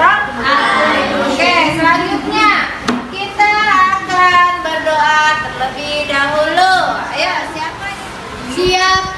Bismillahirrahmanirrahim. Oke, selanjutnya kita akan berdoa terlebih dahulu. Ayo, siapa ini? Siap.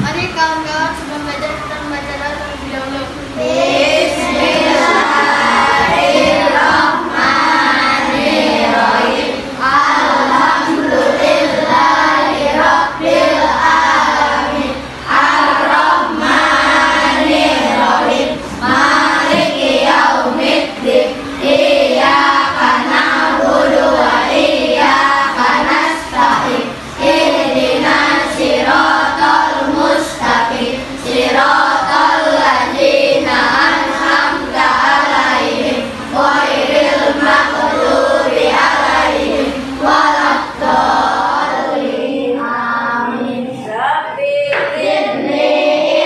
Mari kawan-kawan sebelum belajar kita membaca doa terlebih dahulu. Bismillahirrahmanirrahim. Alhamdulillahirabbil alamin. Ar-Rahmanirrahim. Maliki yaumiddin. Iyyaka na'budu wa iyyaka nasta'in. Ihdinas siratal mustaqim. Siratal ladzina an'amta 'alaihim ghairil maghdubi 'alaihim waladdallin. Amin. Rabbi zidni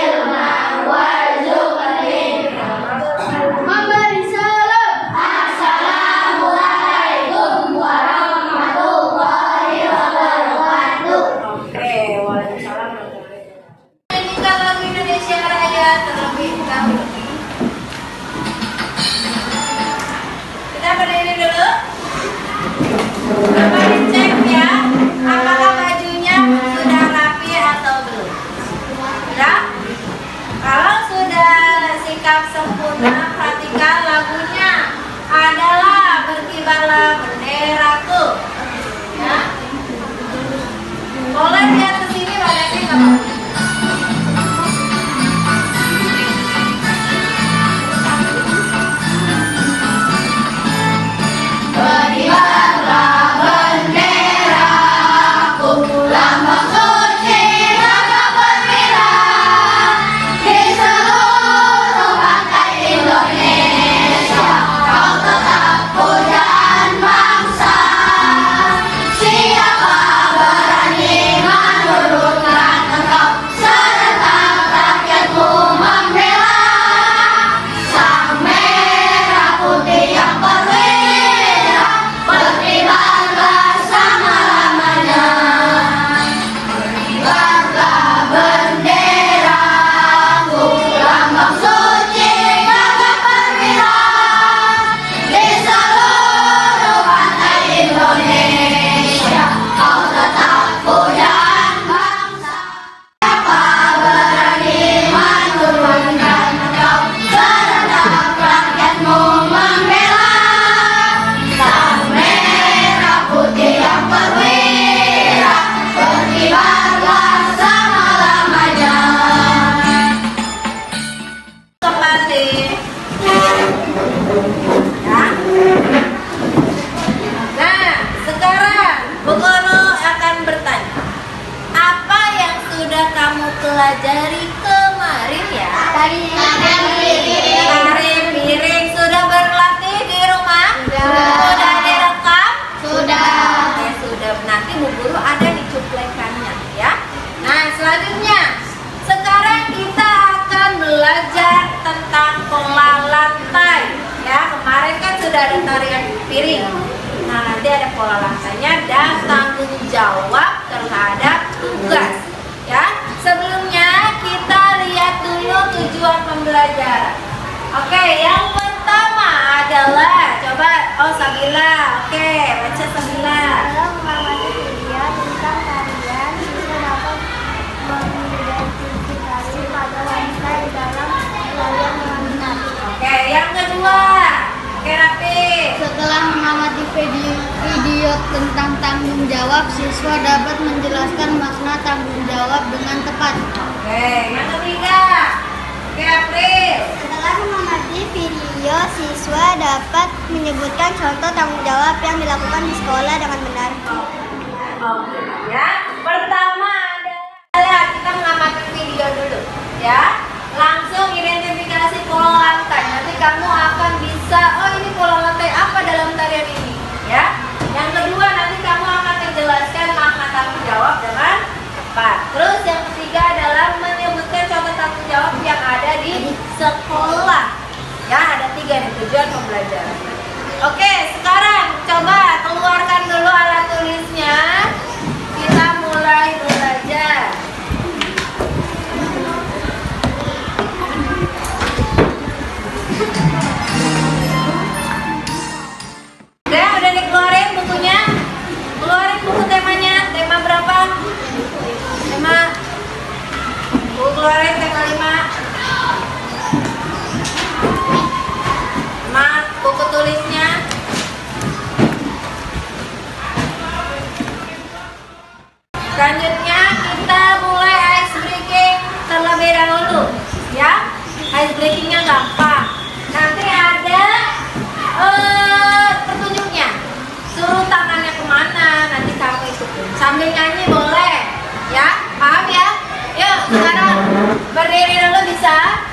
ilman warzuqni. Memberi salam. Assalamualaikum warahmatullahi wabarakatuh. Oke, waalaikumsalam warahmatullahi wabarakatuh. Nyanyikan lagu Indonesia Raya terlebih dahulu. Kita berdiri dulu. Coba dicek ya, apakah bajunya sudah rapi atau belum? Ya? Kalau sudah sikap sempurna, perhatikan lagunya adalah berkibarlah benderaku. Ya? Boleh lihat ke sini, Pak Devi, nggak apa-apa. Berkibarlah benderaku, lambang suci Raga Perwira di seluruh pantai Indonesia. Kau tetap pujaan bangsa. Siapa berani menurunkan engkau serta rakyatmu membela sang merah putih yang perwira. Berkibarlah selama-lamanya. Berkibarlah benderaku, lambang suci Raga Perwira di seluruh pantai Indonesia. Kau tetap pujaan bangsa. Siapa berani menurunkan engkau serta rakyatmu membela sang merah putih yang perwira. Berkibarlah selama-lamanya. Kembali ya. Nah, sekarang Bu Guru akan bertanya, apa yang sudah kamu pelajari kemarin ya? Tari piring sudah berlatih di rumah? Sudah direkam? Sudah. Oke, sudah. Nanti Bu Guru ada di cuplekannya ya. Nah, selanjutnya sekarang kita akan belajar tentang pola lantai ya. Kemarin kan sudah ada tarian piring. Nah, nanti ada pola lantainya dan tanggung jawab terhadap tugas ya. Sebelumnya kita lihat dulu tujuan pembelajaran. Oke, yang pertama adalah coba Sabila. Oke, baca Sabila. Dalam mengamati video tentang tarian, siswa dapat mengidentifikasi pada wanita di dalam tarian dengan benar. Oke, yang kedua. Oke, Rapi. Setelah mengamati video tentang tanggung jawab, siswa dapat menjelaskan makna tanggung jawab dengan tepat. Oke, yang ketiga. Oke, April. Setelah mengamati video, siswa dapat menyebutkan contoh tanggung jawab yang dilakukan di sekolah dengan benar. Oke, ya. Pertama adalah kita mengamati video dulu, ya. Langsung identifikasi pola lantai. Nanti kamu akan bisa, oh ini pola lantai apa dalam tarian ini, ya. Yang kedua nanti kamu akan menjelaskan makna tanggung jawab dengan tepat. Terus yang ketiga adalah menyebutkan contoh tanggung jawab yang ada di sekolah. Ya, ada 3 nih tujuan pembelajaran. Oke, sekarang coba keluarkan dulu alat tulisnya. Kita mulai belajar. Sambil nyanyi boleh, ya? Paham ya? Yuk, sekarang berdiri dulu bisa?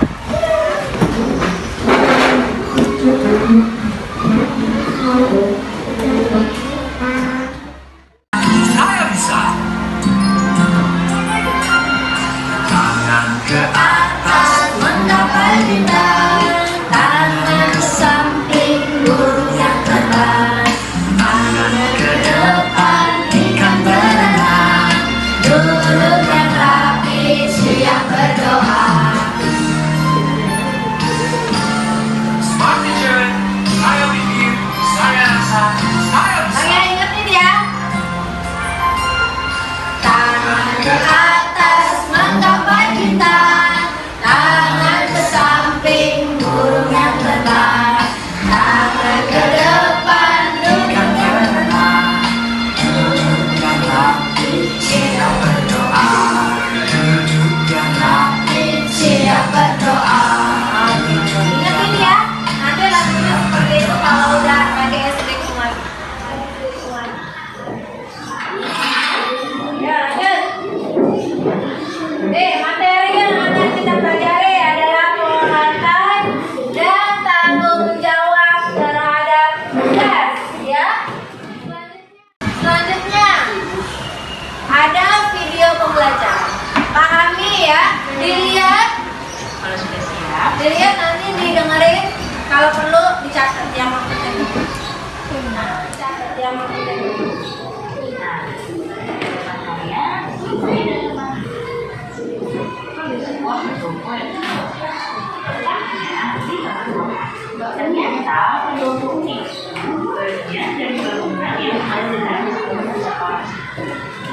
Saya bisa. Tangan ke atas menggapai bintang, tangan ke samping burung yang terbang, tangan ke depan ikan berenang, duduk yang rapi siap berdoa. Smart teacher, saya pikir, saya rasa, saya bisa. Saya ingetin ya. Tangan ke atas menggapai bintang, tangan ke samping burung yang terbang, tangan ke depan duduk yang berenang, Duduk yang rapi siap berdoa, duduk yang rapi siap berdoa. Ingetin ya, nanti lagunya seperti itu kalau udah lagi SD kuat. Ya, lanjut. Materi yang akan kita pelajari adalah pola lantai dan tanggung jawab terhadap tugas, ya. Selanjutnya ada video pembelajaran. Pahami ya, dilihat. Kalau sudah siap, Dilihat nanti didengerin, kalau perlu dicatat yang maksudnya dulu. Nah, catat yang maksudnya dulu. nah, teman kalian ternyata pendukung itu bagian dari bangunan yang ada dalam sekolah.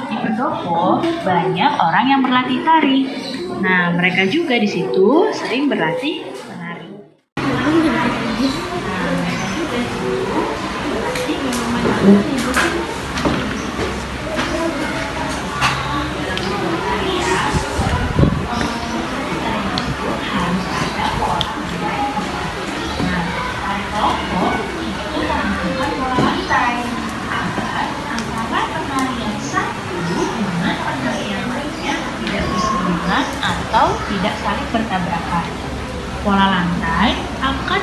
Di pendopo banyak orang yang berlatih tari. Nah, mereka juga di situ sering berlatih menari. Atau tidak saling bertabrakan. Pola lantai akan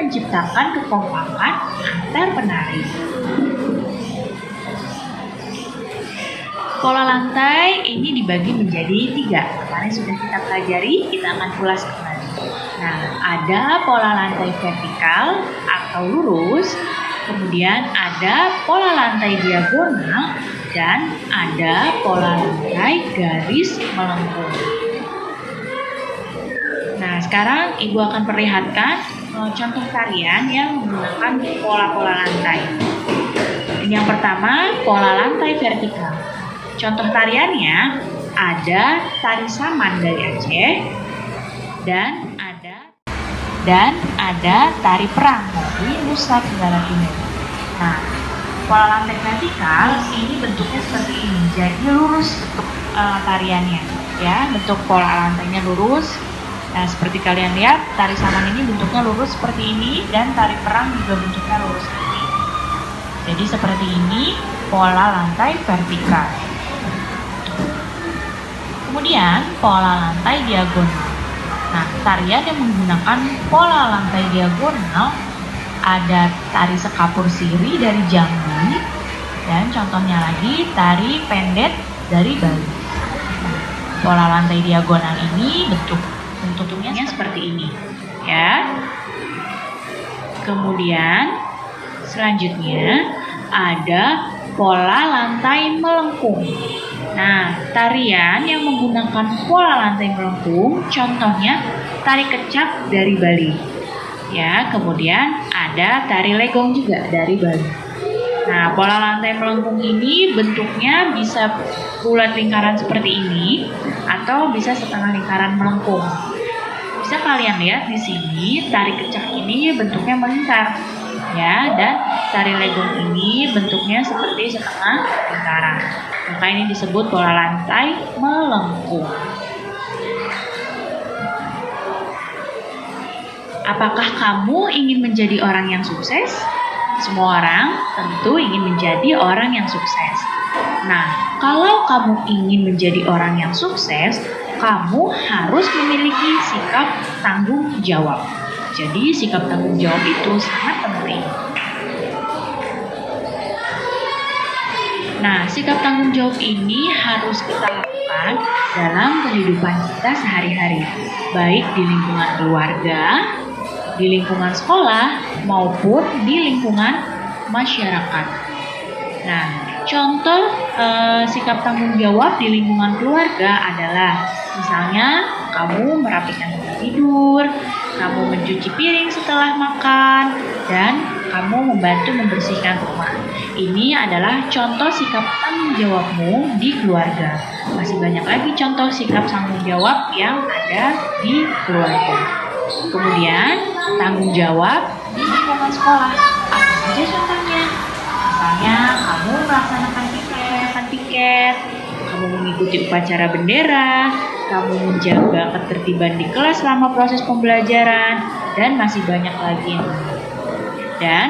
menciptakan kekompakan antar penari. Pola lantai ini dibagi menjadi 3. Kemarin sudah kita pelajari, kita akan ulas kembali. Nah, ada pola lantai vertikal atau lurus, kemudian ada pola lantai diagonal, dan ada pola lantai garis melengkung. Nah, sekarang Ibu akan perlihatkan contoh tarian yang menggunakan pola-pola lantai. Ini yang pertama, pola lantai vertikal. Contoh tariannya ada tari saman dari Aceh dan ada tari perang dari Nusa Tenggara Timur. Nah, pola lantai vertikal ini bentuknya seperti ini, jadi lurus untuk tariannya, ya, bentuk pola lantainya lurus. Nah, seperti kalian lihat, tari saman ini bentuknya lurus seperti ini, dan tari perang juga bentuknya lurus seperti ini. Jadi seperti ini pola lantai vertikal. Kemudian pola lantai diagonal. Nah, tarian yang menggunakan pola lantai diagonal ada tari sekapur siri dari Jambi, dan contohnya lagi tari pendet dari Bali. Nah, pola lantai diagonal ini bentuknya seperti ini, ya. Kemudian selanjutnya ada pola lantai melengkung. Nah, tarian yang menggunakan pola lantai melengkung contohnya tari kecak dari Bali. Ya, kemudian ada tari legong juga dari Bali. Nah, pola lantai melengkung ini bentuknya bisa bulat lingkaran seperti ini atau bisa setengah lingkaran melengkung. Bisa kalian lihat di sini tari kecak ini bentuknya melingkar, ya, dan tari legong ini bentuknya seperti setengah lingkaran. Maka ini disebut pola lantai melengkung. Apakah kamu ingin menjadi orang yang sukses? Semua orang tentu ingin menjadi orang yang sukses. Nah, kalau kamu ingin menjadi orang yang sukses, kamu harus memiliki sikap tanggung jawab. Jadi, sikap tanggung jawab itu sangat penting. Nah, sikap tanggung jawab ini harus kita lakukan dalam kehidupan kita sehari-hari, baik di lingkungan keluarga, di lingkungan sekolah, maupun di lingkungan masyarakat. Nah, contoh sikap tanggung jawab di lingkungan keluarga adalah misalnya kamu merapikan tempat tidur, kamu mencuci piring setelah makan, dan kamu membantu membersihkan rumah. Ini adalah contoh sikap tanggung jawabmu di keluarga. Masih banyak lagi contoh sikap tanggung jawab yang ada di keluarga. Kemudian, tanggung jawab di lingkungan sekolah. Apa saja contohnya? Misalnya, kamu melaksanakan piket, kamu mengikuti upacara bendera, kamu menjaga ketertiban di kelas selama proses pembelajaran, dan masih banyak lagi yang lain. Dan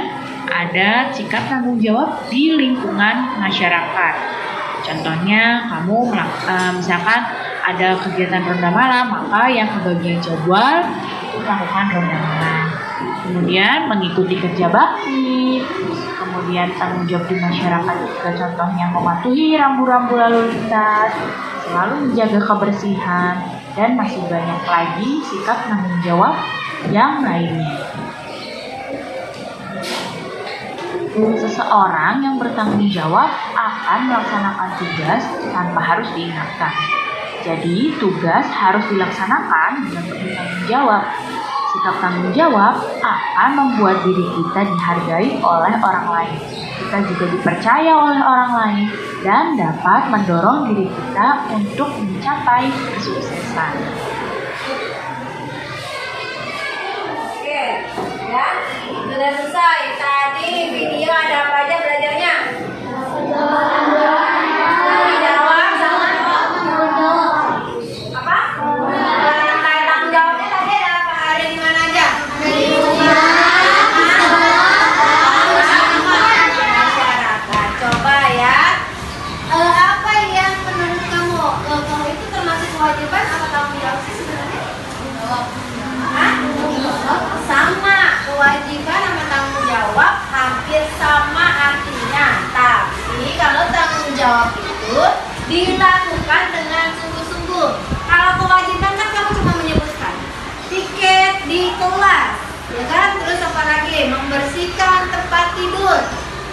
ada sikap tanggung jawab di lingkungan masyarakat. Contohnya, kamu misalkan ada kegiatan ronda malam, maka yang kebagian jadwal itu melakukan ronda malam. Kemudian mengikuti kerja bakti, kemudian tanggung jawab di masyarakat juga contohnya mematuhi rambu-rambu lalu lintas, selalu menjaga kebersihan, dan masih banyak lagi sikap tanggung jawab yang lainnya. Seseorang yang bertanggung jawab akan melaksanakan tugas tanpa harus diingatkan. Jadi, tugas harus dilaksanakan dengan penuh tanggung jawab. Sikap tanggung jawab akan membuat diri kita dihargai oleh orang lain. Kita juga dipercaya oleh orang lain dan dapat mendorong diri kita untuk mencapai kesuksesan. Oke, ya, sudah selesai. Tadi video ada apa aja belajarnya? Jawab sama apa? Rantai tanggung jawabnya tadi ada apa? Ada di mana aja? Masyarakat. Coba ya. Apa yang menurut kamu? Kalau itu termasuk kewajiban atau tanggung jawab sih sebenarnya? Hah? Sama, kewajiban sama tanggung jawab hampir sama artinya. Tapi kalau tanggung jawab itu dilakukan dengan sungguh-sungguh. Kalau kewajiban kan kamu cuma menyebutkan tiket di kelas, ya kan? Terus apa lagi? Membersihkan tempat tidur,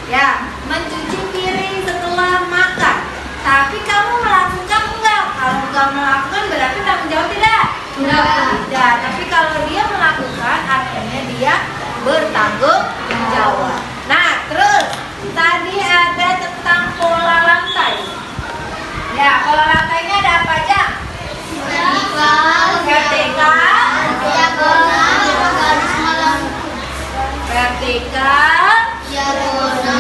ya, mencuci piring setelah makan. Tapi kamu melakukan enggak? Kalau enggak melakukan berarti tanggung jawab tidak? Tidak. Tapi kalau dia melakukan artinya dia bertanggung jawab. Nah, terus tadi ada tentang pola lantai. Ya, pola lantainya ada apa aja? Vertikal, diagonal,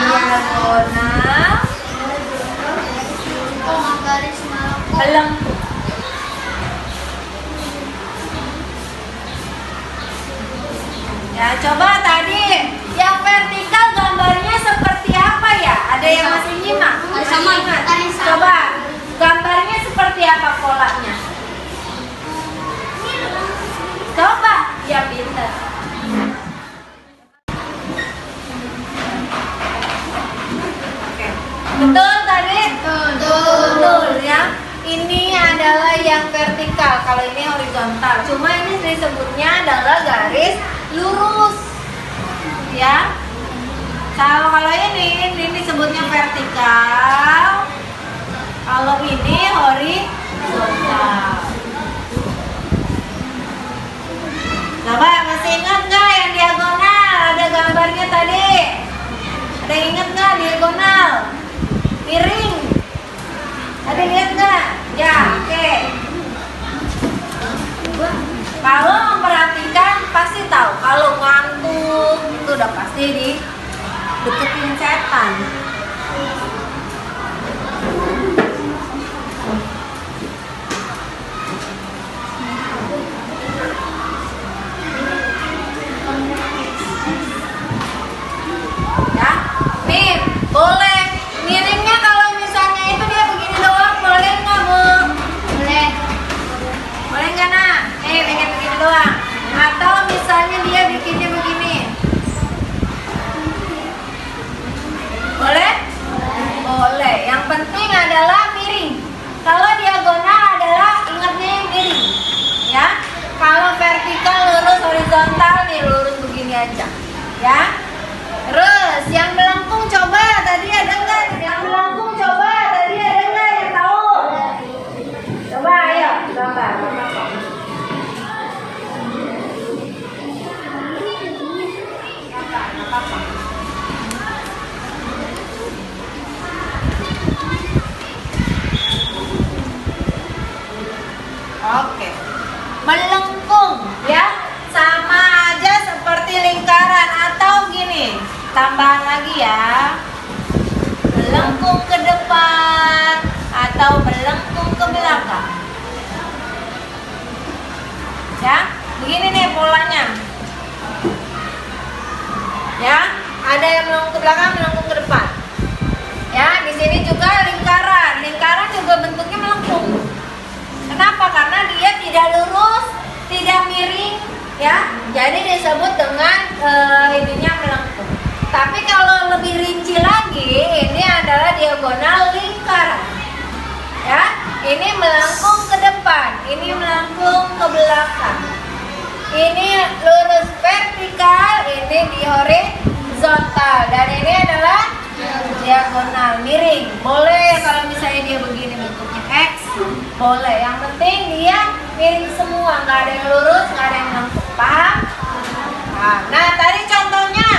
melengkung. Ya, coba tadi yang vertikal gambarnya seperti apa ya? Ada yang masih nyimak? Sama. Coba gambarnya seperti apa polanya? Coba, ya pintar. Oke. Betul tadi? Betul ya. Ini adalah yang vertikal, kalau ini horizontal. Cuma ini disebutnya adalah garis lurus. Ya. Kalau ini disebutnya vertikal. Kalau ini horizontal. Coba masih ingat nggak yang diagonal? Ada gambarnya tadi. Ada yang ingat nggak diagonal? Piring. Ada lihat nggak? Ya, oke. Kalau memperhatikan pasti tahu. Kalau ngantuk itu udah pasti deketin setan. aja, ya. Terus yang melengkung coba tadi ada nggak? Yang melengkung coba tadi ada nggak yang tahu? Coba ayo gambar. Oke, melengkung ya, sama aja seperti lingkaran atau gini, tambahan lagi ya, melengkung ke depan atau melengkung ke belakang. Ya, begini nih polanya. Ya, ada yang melengkung ke belakang, melengkung ke depan. Ya, di sini juga lingkaran, lingkaran juga bentuknya melengkung. Kenapa? Karena dia tidak lurus, tidak miring, ya. Jadi disebut dengan ininya melengkung. Tapi kalau lebih rinci lagi, ini adalah diagonal lingkaran. Ya, ini melengkung ke depan, ini melengkung ke belakang. Ini lurus vertikal, ini di horizontal, dan ini adalah diagonal miring. Boleh kalau misalnya dia begini bentuknya X, boleh. Yang penting dia miring semua, nggak ada yang lurus, nggak ada yang melengkung. Paham? Nah, tadi contohnya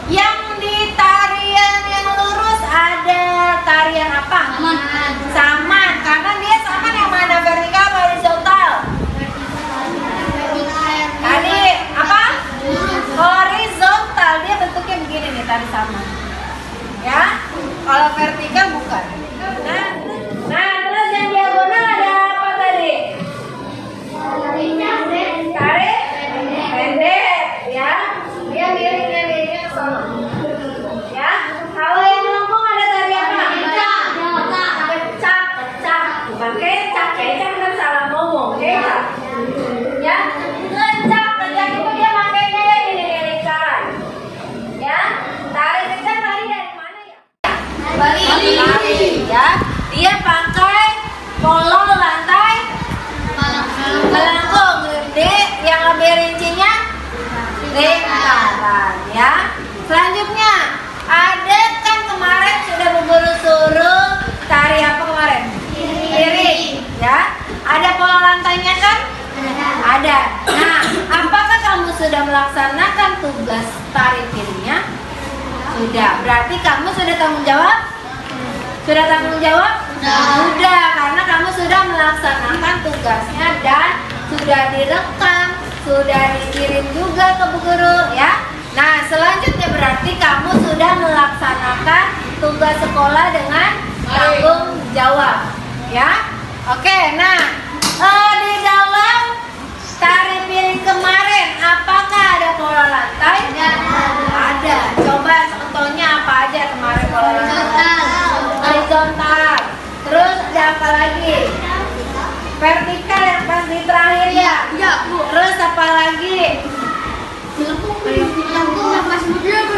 yang di tarian yang lurus ada tarian apa? Saman. Karena dia saman yang mana, vertikal atau horizontal? Tadi apa? Horizontal. Dia bentuknya begini nih, tadi saman. Ya, kalau vertikal bukan. Nah, terus yang diagonal ada apa tadi? Tarik pendek, ya. Dia miringnya ke sana. Ya, kalau yang melengkung ada tadi apa? Kecap. Bukan kecap kan salah ngomong. Kecap. Ya, kecap itu dia makainya yang ini lingkaran. Ya, tarik kecap tadi dari mana ya? Balik, ya. Dia pakai pola lantai melengkung. Gede, yang lebih rincinya lingkaran, ya. Selanjutnya ada kan kemarin sudah Bu Guru suruh tari apa kemarin? Piring, ya. Ada pola lantainya kan? Ada. Nah, apakah kamu sudah melaksanakan tugas tari piringnya? Sudah. Berarti kamu sudah tanggung jawab? Sudah tanggung jawab? Sudah, karena kamu sudah melaksanakan tugasnya dan sudah direkam, sudah dikirim juga ke Bu Guru, ya. Nah, selanjutnya berarti kamu sudah melaksanakan tugas sekolah dengan tanggung jawab, ya. Oke, nah di dalam tari piring kemarin apakah ada pola lantai? Ada. Coba contohnya apa aja kemarin pola lantai? Horizontal. Terus ada apa lagi? Vertikal yang pas di terakhir ya? Iya, Bu. Terus apa lagi?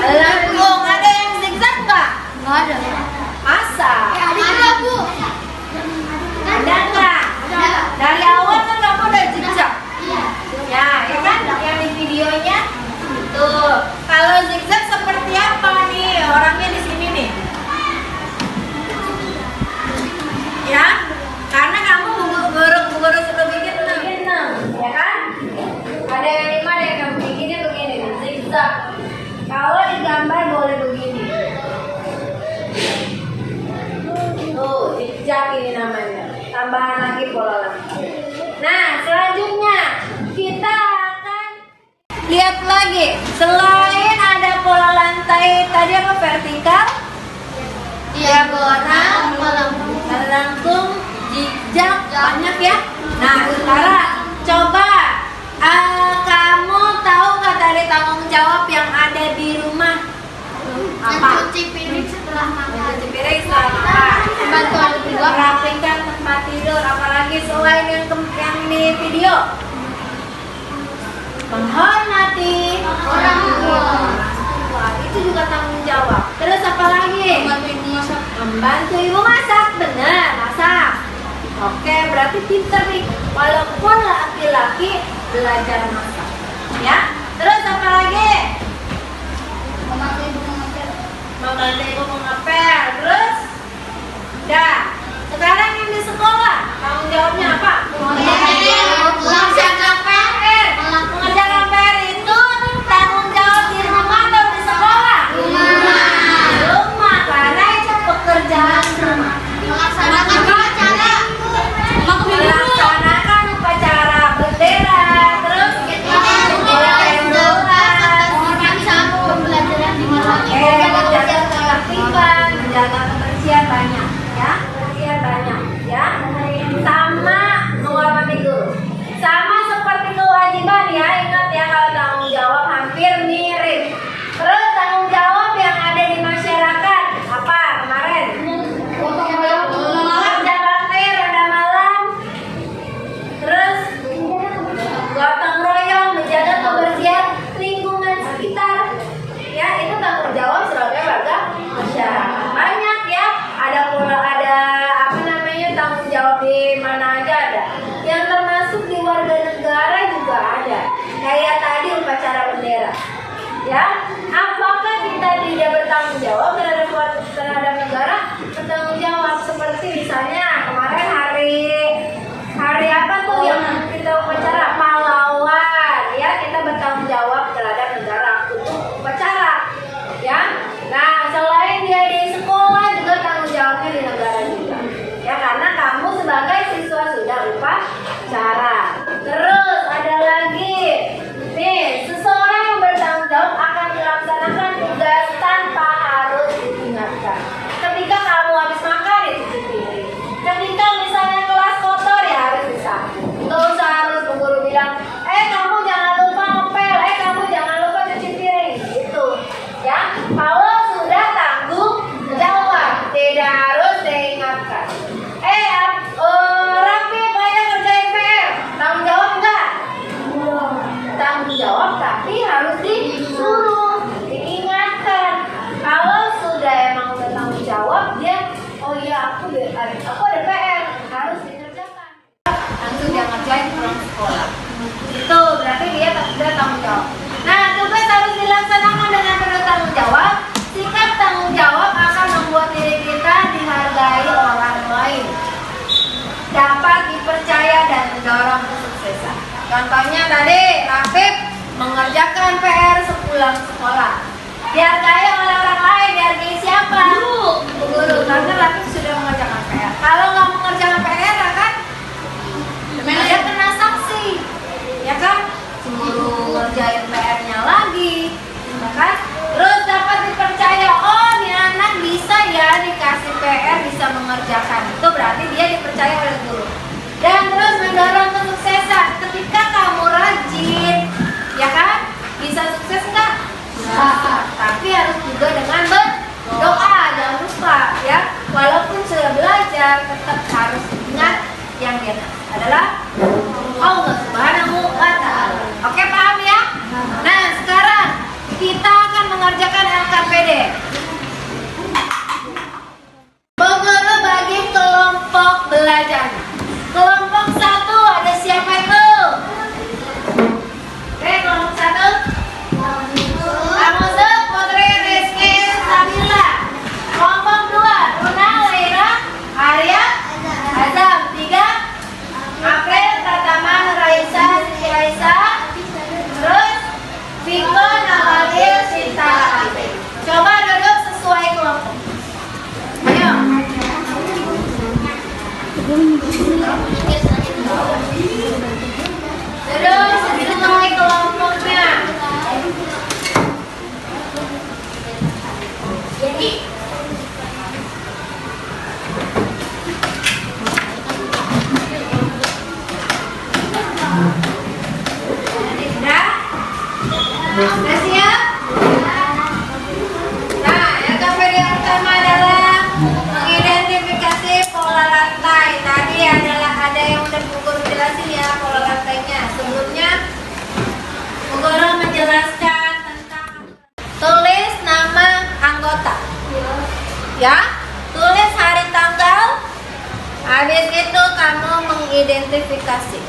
Melengkung. Ada yang zigzag nggak? Nggak ada. Masa? Ada, Bu. Ada nggak? Dari awal kan kamu udah zigzag. Ya, ya kan? Yang di videonya. Tuh. Kalau zigzag seperti apa nih? Orangnya di sini nih. Ya, karena kamu guru sudah bikin 6, ya kan? Ada yang 5 yang kamu bikinnya begini, zigzag. Kalau digambar boleh begini. Tuh, zigzag ini namanya. Tambahan lagi pola lantai. Nah, selanjutnya kita akan lihat lagi. Selain ada pola lantai tadi apa vertikal? Diagonal, melengkung, zigzag, banyak ya. Nah, sekarang coba kamu tahu nggak tadi tanggung jawab yang ada di rumah? Apa? Cuci piring setelah makan. Cuci piring setelah makan. Bantu adik juga. Merapikan tempat tidur, apalagi selain yang di video. Menghormati orang tua. Itu juga tanggung jawab. Terus apa lagi? Membantu ibu masak. Membantu ibu masak, benar, masak. Oke, berarti pintar nih. Walaupun laki-laki belajar masak. Ya. Terus apa lagi? bantu ibu mengepel. Terus, dah. Sekarang yang di sekolah, tanggung jawabnya apa? Mengerjakan PR. Mengerjakan PR itu tanggung jawab di rumah atau di sekolah? Rumah, karena itu pekerjaan rumah. Melaksanakan upacara bendera, terus menjaga ketertiban, menjaga kebersihan banyak, ya, kebersihan banyak, ya. Sama menghormati guru, sama seperti kewajiban ya. Ingat ya, kalau tanggung jawab hampir mirip. Terus tanggung jawab yang ada di masyarakat apa kemarin? Kerja bakti, ronda malam, terus gotong royong, menjaga kebersihan lingkungan sekitar. Ya, itu tanggung jawab sebagai warga masyarakat. Banyak ya, ada apa namanya, tanggung jawab di mana aja ada. Yang termasuk di warga negara juga ada. Kayak tadi upacara bendera. Ya, apakah kita tidak bertanggung jawab terhadap negara? Bertanggung jawab, seperti misalnya kemarin hari apa tuh yang kita upacara pahlawan, ya, kita bertanggung jawab terhadap negara untuk upacara, ya. Nah, selain dia di sekolah juga tanggung jawabnya di negara juga, ya, karena kamu sebagai siswa sudah upacara. Terus ada lagi nih, seseorang yang bertanggung jawab akan melaksanakan tugas tanpa harus diingatkan. Ketika kamu habis makan, ya cuci piring. Ketika misalnya kelas kotor, ya harus disapu. Nggak usah harus guru bilang, kamu jangan lupa ngepel, kamu jangan lupa cuci piring, gitu, ya. Kalau sudah tanggung jawab, tidak harus diingatkan. Rapi banyak kerjain PR, tanggung jawab enggak? Tanggung jawab, tapi harus disuruh, diingatkan. Kalau sudah emang udah tanggung jawab, dia, oh iya, aku ada PR, harus dikerjakan. Langsung dia ngerjain pulang sekolah. Itu berarti dia sudah tanggung jawab. Nah, tugas harus dilaksanakan dengan penuh tanggung jawab. Sikap tanggung jawab akan membuat diri kita dihargai orang lain, dapat dipercaya dan mendorong kesuksesan. Contohnya tadi, Rafif mengerjakan PR sepulang sekolah. Dihargai oleh orang lain, dihargai siapa? Guru. Karena Rafif sudah mengerjakan PR. Kalau nggak mengerjakan PR, kan dia kena sanksi, ya kan? Suruh ngerjain PR-nya lagi, ya kan? Terus dapat dipercaya, oh ini anak bisa ya dikasih PR, bisa mengerjakan. Itu berarti dia dipercaya oleh guru. Dan terus mendorong kesuksesan. Ketika kamu rajin, ya kan? Bisa sukses nggak? Bisa. Tapi harus juga dengan berdoa, jangan lupa ya. Walaupun sudah belajar, tetap harus ingat yang di atas adalah Allah Subhanahu wa Ta'ala. Oke, paham ya? Nah, sekarang kita akan mengerjakan LKPD. Guru bagi kelompok belajar. Kelompok 1 ada siapa itu? Oke, kelompok 1. Kamu Putri Rizky Sabila. Kelompok 2 Runa Laira Arya Azam. 3 April Tataman Raisa Siti Raisa. Terus Viko Nawalil Sinta Abe. Coba duduk sesuai kelompok. Ayo. Duduk sesuai kelompoknya. Jadi Udah siap? Nah, LKPD yang pertama adalah mengidentifikasi pola lantai. Tadi ada yang udah Bu Guru jelasin ya pola lantainya. Sebelumnya Bu Guru menjelaskan tentang tulis nama anggota. Ya, tulis hari tanggal. Habis itu kamu mengidentifikasi.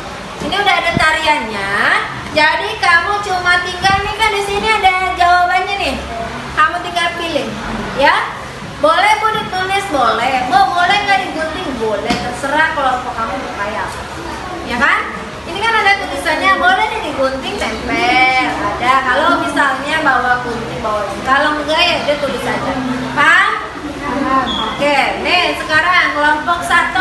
Ini udah ada tariannya. Jadi kamu cuma tinggal nih, kan di sini ada jawabannya nih. Kamu tinggal pilih. Ya, boleh Bu ditulis, boleh. Bu, boleh nggak digunting? Boleh, terserah kelompok kamu mau kayak apa. Ya kan? Ini kan ada tulisannya, boleh nih digunting, tempel. Ada, kalau misalnya bawa gunting, bawa ini. Kalau enggak ya dia tulis aja. Paham? Oke, nih sekarang kelompok 1,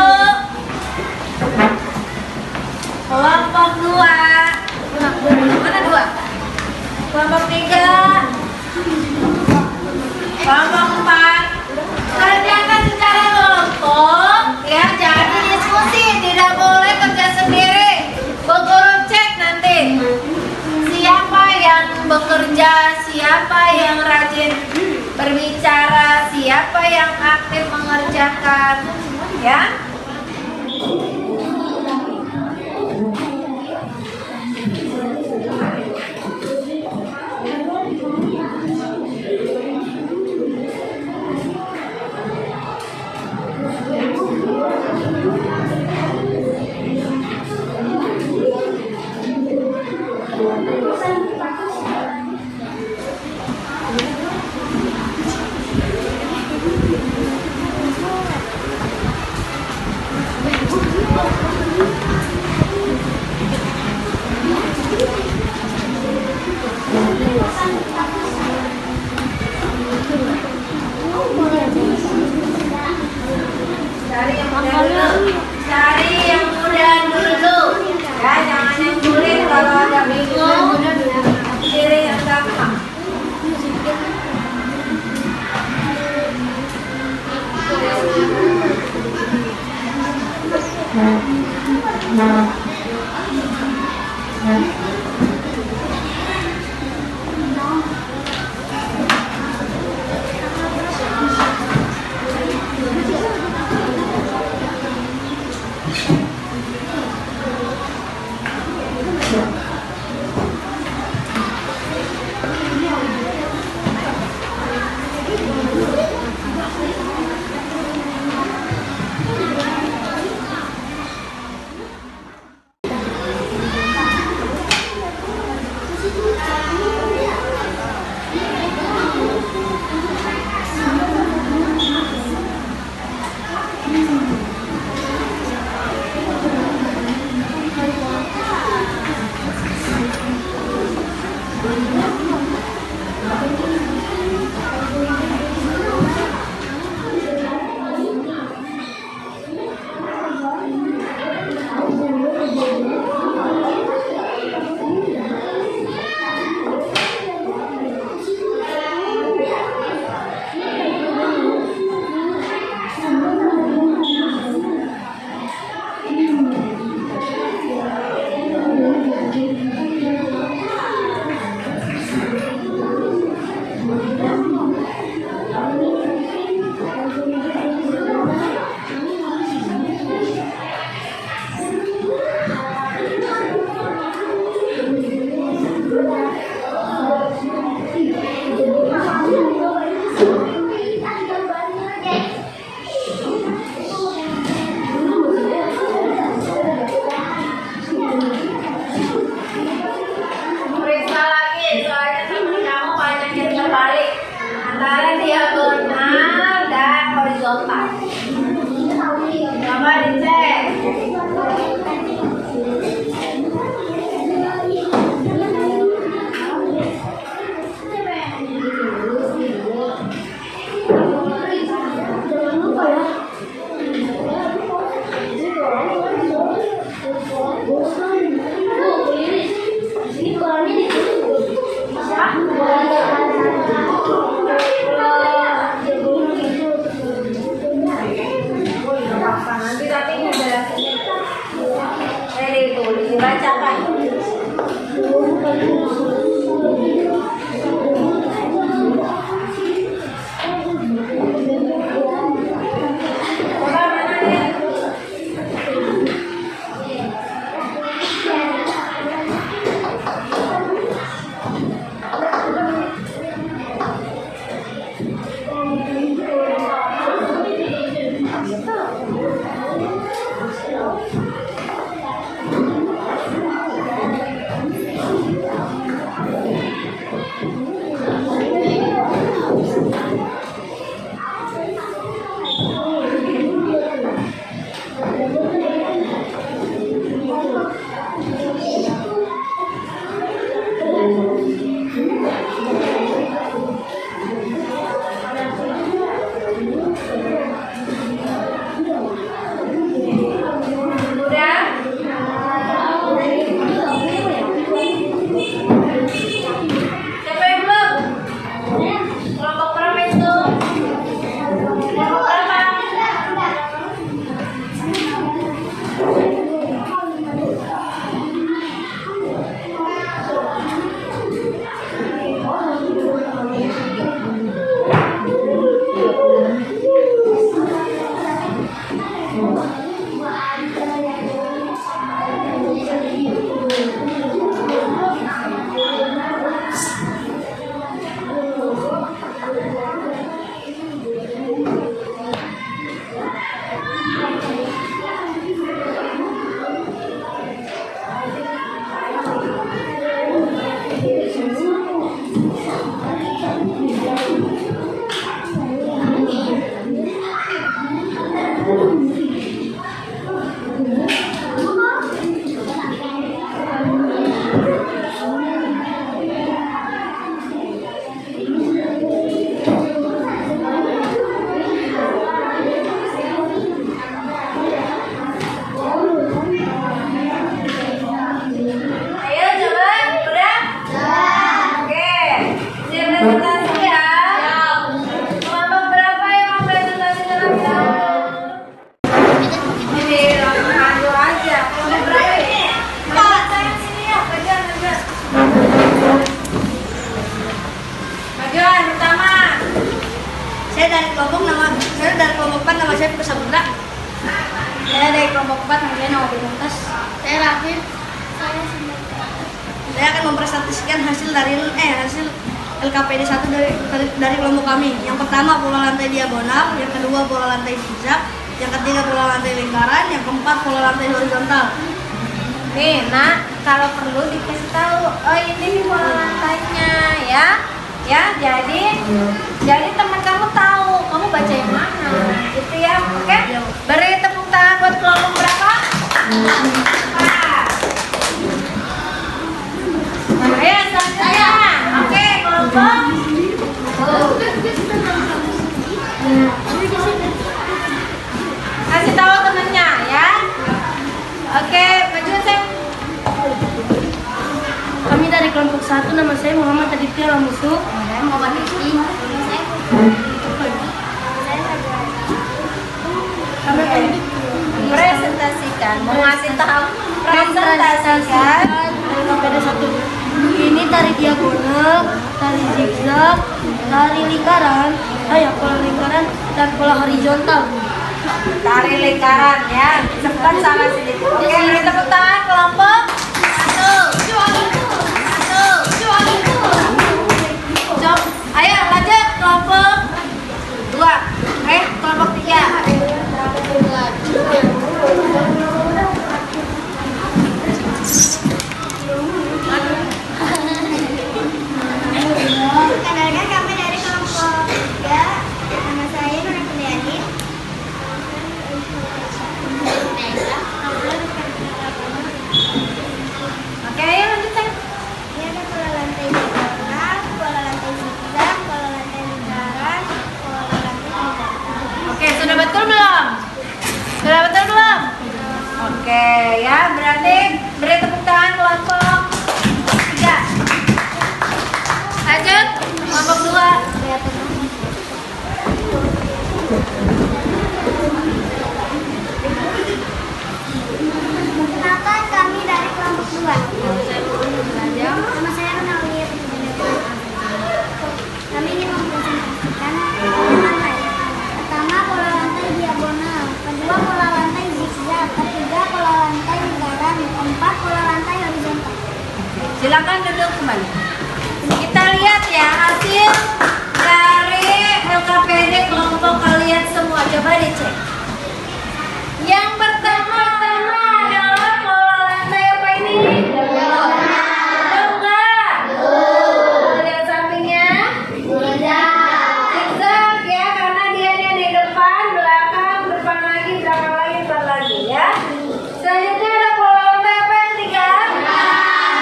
kelompok 2, mana 2? Kelompok 3, kelompok 4. Kerjakan secara kelompok, ya. Jadi diskusi, tidak boleh kerja sendiri. Bu guru cek nanti siapa yang bekerja, siapa yang rajin berbicara, siapa yang aktif mengerjakan, ya. Cari yang muda dulu. Cari yang muda dulu. Ya, jangan yang sulit. Kalau ada bingung, dari kelompok 4 nama saya Pusat Bunda. Saya dari kelompok 4 nama saya Nawawi Muntas. Saya Rafif. Saya akan mempresentasikan hasil LKPD 1 dari kelompok kami. Yang pertama pola lantai diagonal, yang kedua pola lantai zigzag, yang ketiga pola lantai lingkaran, yang keempat pola lantai horizontal. Nih, nak, kalau perlu dikasih tahu, oh ini nih pola lantainya ya. Ya, jadi teman kamu tahu, kamu baca yang mana. Gitu ya, oke? Beri tepuk tangan buat kelompok berapa? 4. Ayo, selanjutnya. Oke, kelompok. Kasih tahu temennya ya. Oke, maju Cek. Kami dari kelompok 1, nama saya Muhammad Aditya Lamusu. Saya mau Rifki. Kami akan Presentasikan, mau ngasih tahu. Presentasikan. LKPD 1. Ini tari diagonal, tari zigzag, tari lingkaran, pola lingkaran dan pola horizontal. Tari lingkaran ya. Cepat sama sedikit. Oke, beri tepuk tangan kelompok 1. Ayo lanjut kelompok 2. Kelompok 3. Kenalkan kami dari kelompok 3. Nama saya Nona Kuliani. Oke, ayo lanjut Cek. Ini ada pola lantai diagonal, pola lantai zigzag, pola lantai lingkaran, pola lantai horizontal. Oke, sudah betul belum? Sudah betul belum? Oke, ya berarti beri tepuk tangan kelompok 3. Lanjut kelompok 2. Kenalkan kami dari kelompok 2. Nama saya Ronawi. Kami ingin mempresentasikan pola lantai. Pertama pola lantai diagonal, kedua pola lantai zigzag, ketiga pola lantai lingkaran, keempat pola lantai horizontal. Silakan duduk kembali. Kita lihat ya hasil dari LKPD kelompok kalian semua. Coba dicek. Yang pertama adalah pola lantai apa ini? Betul nggak? Lihat sampingnya. Zigzag ya, karena dia di depan, belakang lagi, depan lagi ya. Selanjutnya ada pola lantai apa yang ketiga?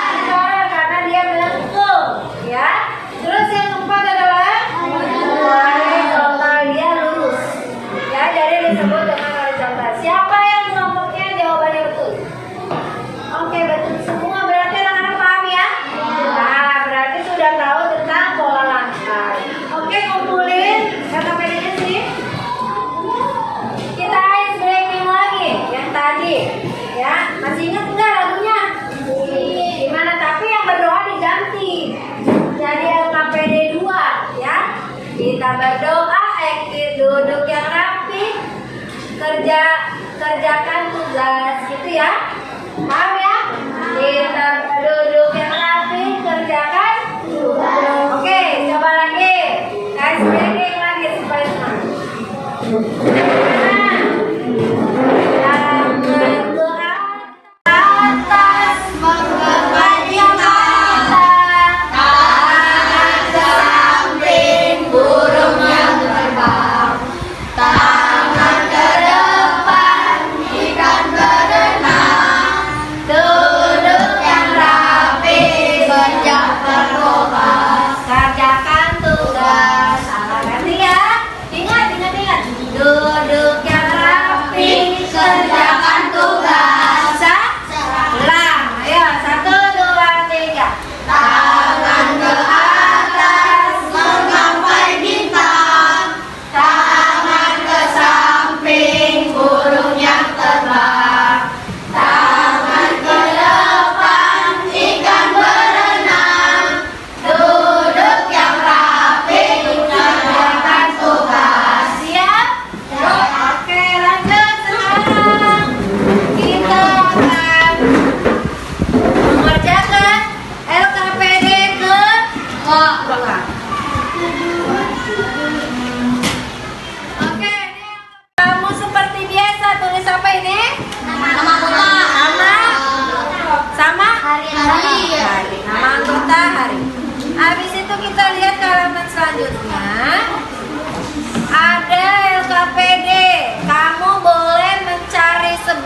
Lingkaran, karena dia melengkung ya. Terus yang keempat adalah horizontal, dia lurus ya, jadi disebut dengan horizontal. Siapa yang kelompoknya jawabannya betul? Oke, betul semua, berarti anak-anak paham ya? Nah, berarti sudah tahu tentang pola lantai. Oke, kumpulin LKPD-nya sih. Kita ice breaking lagi yang tadi ya. Masih ingat enggak lagunya? Gimana? Tapi yang berdoa diganti jadi LKPD 2 ya. Kita berdoa, duduk yang rapi, kerjakan tugas gitu ya. Paham ya? Kita duduk yang rapi, kerjakan tugas. Oke, coba lagi. Ice breaking lagi supaya semangat. Atas menggapainya tangan ke samping burung yang terbang, tangan ke depan ikan berenang, duduk yang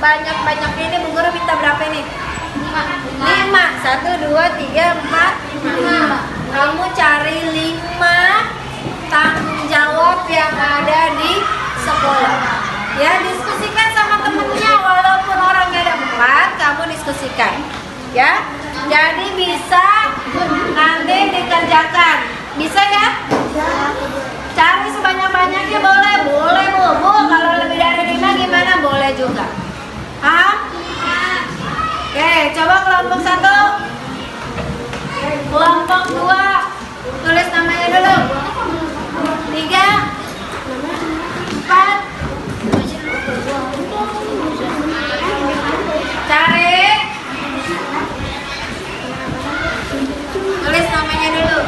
sebanyak-banyaknya ini Bu Guru minta berapa ini? 5. 1, 2, 3, 4, 5. Kamu cari 5 tanggung jawab yang ada di sekolah. Ya, diskusikan sama temennya, walaupun orangnya ada 4, kamu diskusikan. Ya, jadi bisa nanti dikerjakan. Bisa ya? Cari sebanyak-banyaknya boleh Bu. Kalau lebih dari 5 gimana? Boleh juga. Paham? Oke, coba kelompok 1. Kelompok 2. Tulis namanya dulu. 3, 4. Cari. Tulis namanya dulu.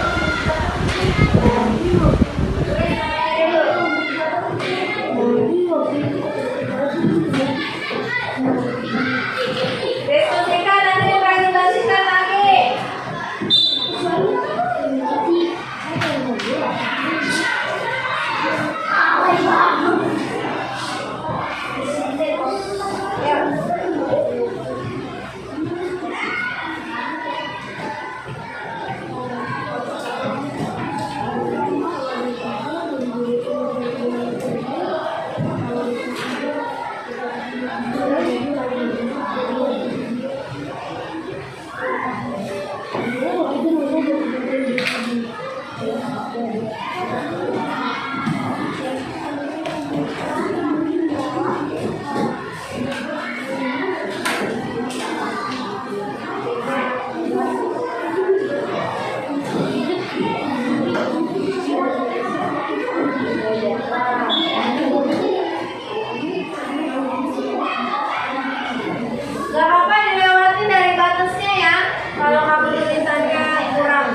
Diskusikan nanti presentasikan lagi. Gak apa-apa dilewatin dari batasnya ya. Kalau kamu tulisannya kurang.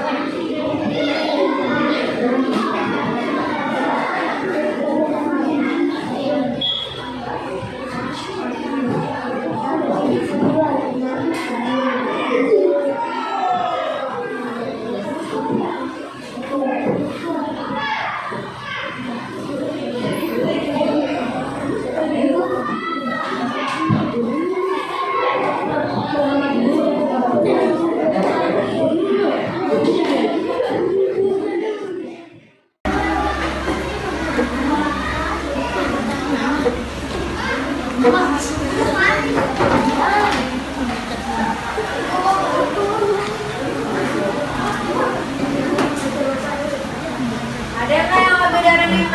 Ada nggak yang lebih dari 5?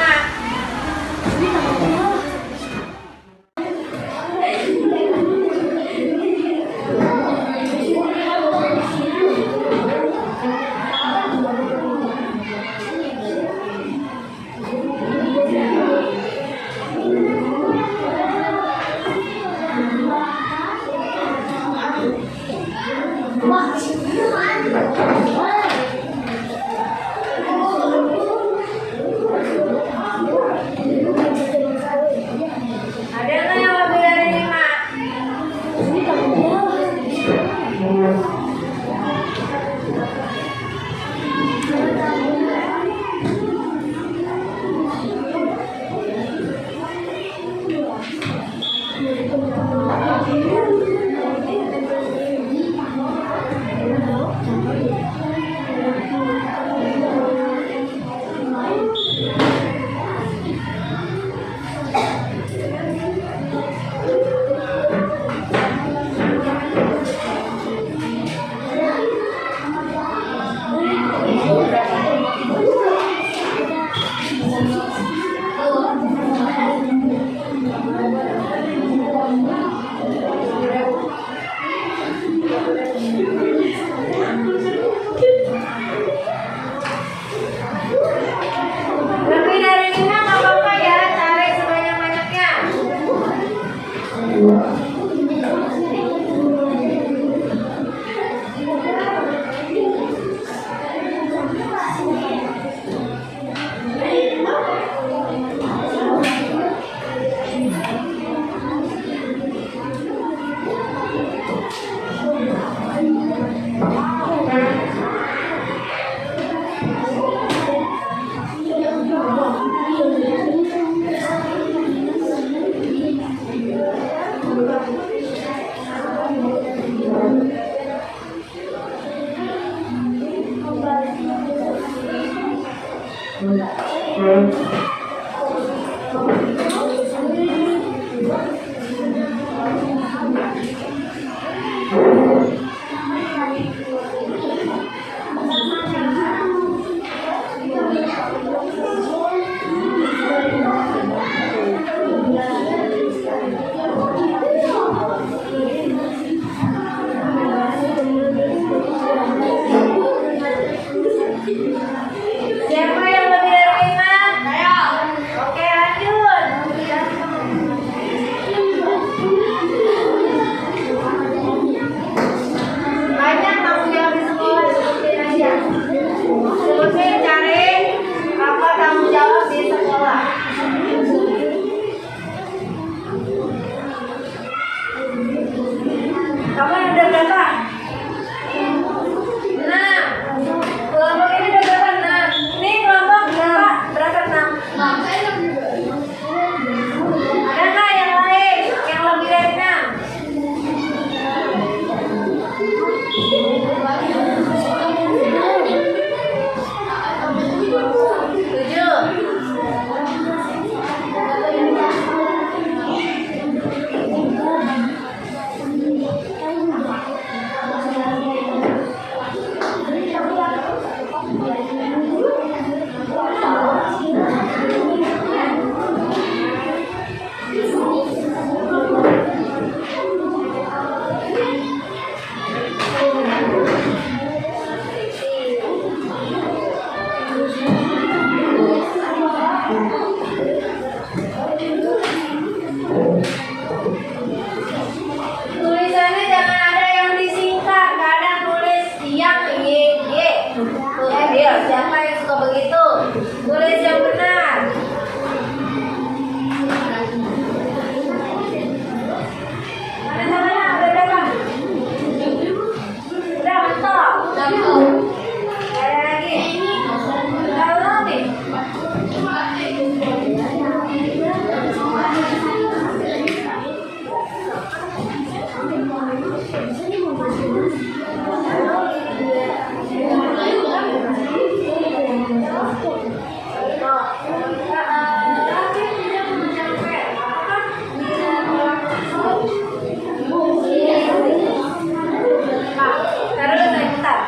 Ada nggak yang lebih dari 5? Lebih dari 5 nggak apa-apa ya, cari sebanyak-banyaknya. Siapa yang lebih dari 5? Saya. Oke, lanjut. Banyak tanggung jawab di sekolah, sebutin aja. Sebutin, cari apa tanggung jawab di sekolah. Kamu ada berapa? 6. Kelompok ini ada berapa? 6. Ini kelompok berapa? 6. Ada nggak yang lain yang lebih dari 6? Tulisannya jangan ada yang disingkat, kadang tulis yang YG. Ya, siapa yang suka begitu? Tulis yang benar. Ada tangannya, ada berapa? Udah, mentok. Ada lagi. Kalau nih. Taruh dulu sebentar.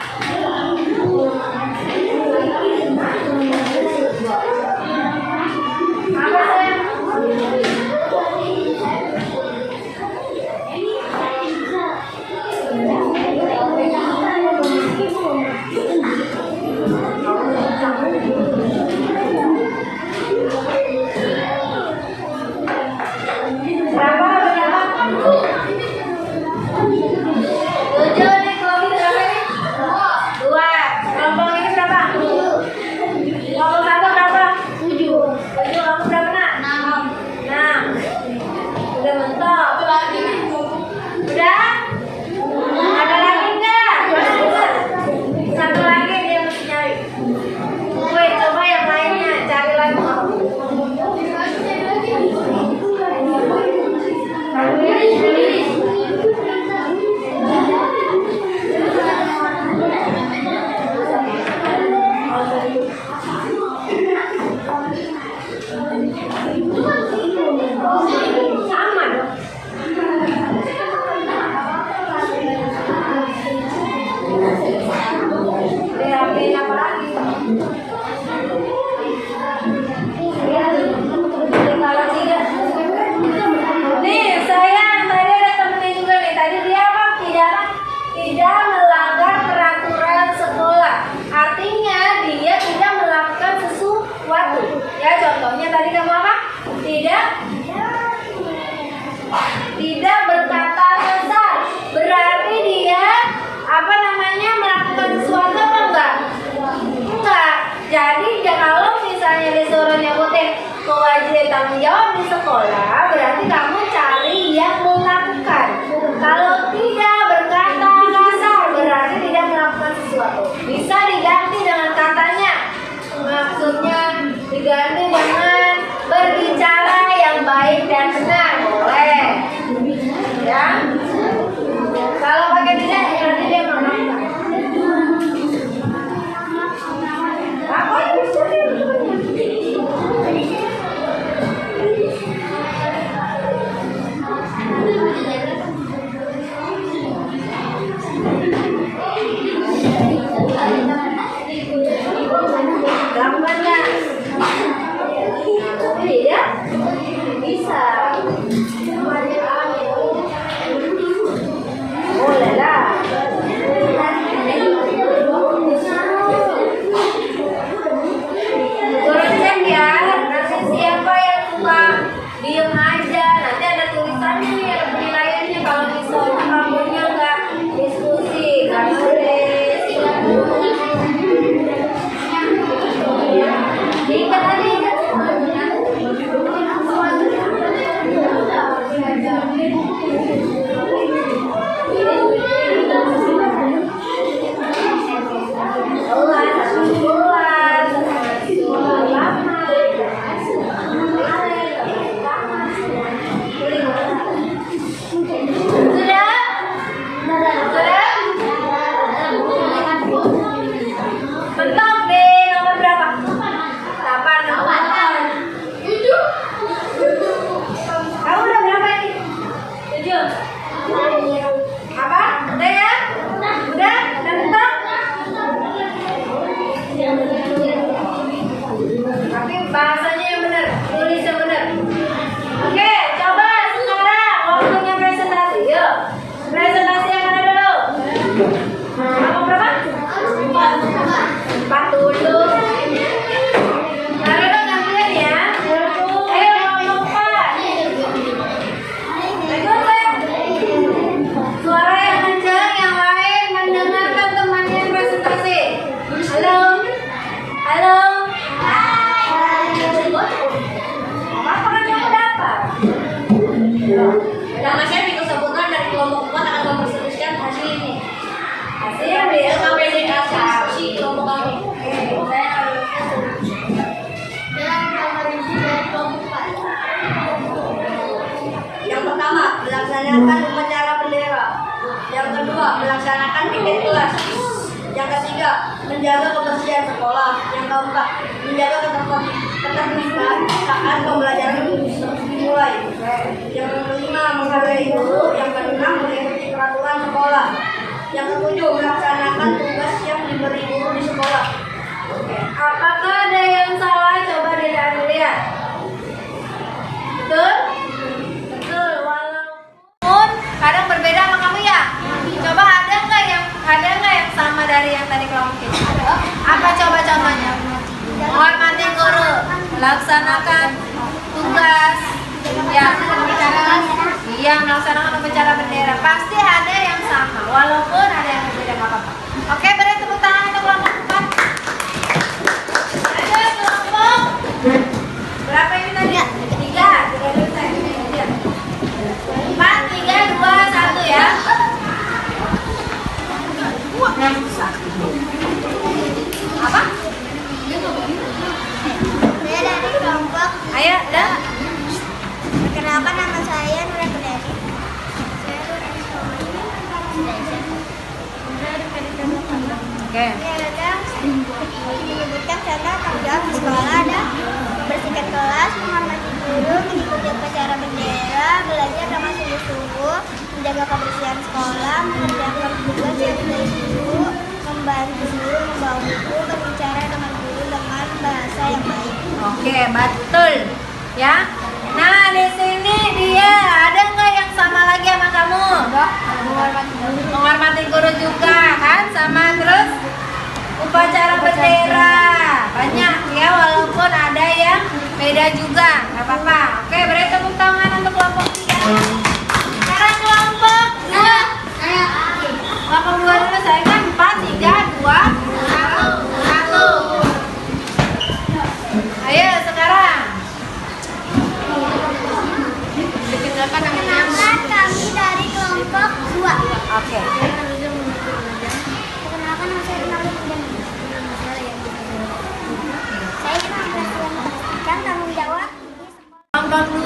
Apa sayang? Berapa? 7 nih, kelompok berapa nih? 2. Kelompok ini berapa? Kelompok 1 berapa? 7. Kamu berapa nak? 6. Udah mentok. Udah? Ada lagi enggak? Satu lagi dia mesti nyari. Woi, coba yang lainnya cari lagi. Sama dong. Dirapiin apa lagi? Kalau tidak, nih sayang, tadi ada temennya juga nih. Tadi dia apa? Tidak melanggar peraturan sekolah. Artinya dia tidak melakukan sesuatu. Ya, contohnya tadi kamu apa? Tidak berkata kasar. Berarti dia melakukan sesuatu apa enggak? Enggak. Jadi kalau misalnya disuruh nyebutin kewajiban tanggung jawab di sekolah, berarti kamu cari yang melakukan. Kalau tidak berkata kasar, berarti tidak melakukan sesuatu. Bisa diganti dengan katanya. Maksudnya diganti dengan berbicara yang baik dan benar, boleh. Ya. Kalau pakai tidak, berarti dia melakukan. Apa yang bisa? gambarnya. Iya, bisa. Boleh lah. Turun cek ya. Nanti siapa yang suka diem aja. Nanti ada tulisannya nih, ada penilaiannya. Kalau misalnya kamunya nggak diskusi, nggak nulis. Diikat aja, ikat. Bentar deh, nomor berapa? 8. Kamu udah berapa ini? 7. Apa? Udah ya? Udah? Udah bentar? Tapi bahasanya yang benar, tulis yang benar. Oke, coba sekarang waktunya presentasi. Yuk, presentasi yang mana dulu? Kamu berapa? 4 dulu. Taruh dong gantian ya. Ayo lompat. Suara yang kencang, yang lain mendengarkan temannya yang presentasi. Halo. Halo. Apa kan kamu dapat? Nama saya Miko Saputra dari kelompok 4 akan mempresentasikan hasil ini. Hasil dari LKPD kelompok kami. Saya yang pertama, melaksanakan upacara bendera. Yang kedua, melaksanakan piket kelas. Yang ketiga, menjaga kebersihan sekolah. Yang keempat, menjaga ketertiban saat pembelajaran dimulai. Yang kelima, menghargai guru. Yang keenam, mengikuti peraturan sekolah. Yang ketujuh, melaksanakan tugas yang diberi guru di sekolah. Apakah ada yang salah? Coba dilihat. Betul? Betul. Walaupun kadang berbeda sama kamu ya. Coba ada nggak yang sama dari yang tadi kelompok kita? Apa coba contohnya? Menghormati guru, melaksanakan tugas, ya, iya, melaksanakan upacara bendera. Pasti ada yang sama, walaupun ada yang berbeda, nggak apa-apa. Oke, beri tepuk tangan untuk kelompok 4. Ayo kelompok. Berapa ini tadi? 3. 4, 3, 2, 1 ya. Apa? Saya dari kelompok. Ayo, dah. Perkenalkan, nama saya Nura Kedari. Oke. Menyebutkan contoh tanggung jawab di sekolah ada membersihkan kelas, menghormati guru, mengikuti upacara bendera, belajar dengan sungguh-sungguh, menjaga kebersihan sekolah, mengerjakan tugas yang diberi guru, membantu guru membawa buku, berbicara dengan guru dengan bahasa yang baik. Oke, betul. Ya. Nah, di sini dia ada nggak yang sama lagi sama kamu? Menghormati guru juga kan, sama terus upacara bendera banyak ya, walaupun ada yang beda juga, nggak apa-apa. Oke, beri tepuk tangan untuk kelompok 3. Sekarang kelompok 2. Kelompok 2 dulu saya kan 4, 3, 2, 1. Ayo sekarang. Perkenalkan, kami dari kelompok 2. Oke. Perkenalkan, nama saya Rinaldi dan saya ingin memastikan tanggung jawab Kelompok 2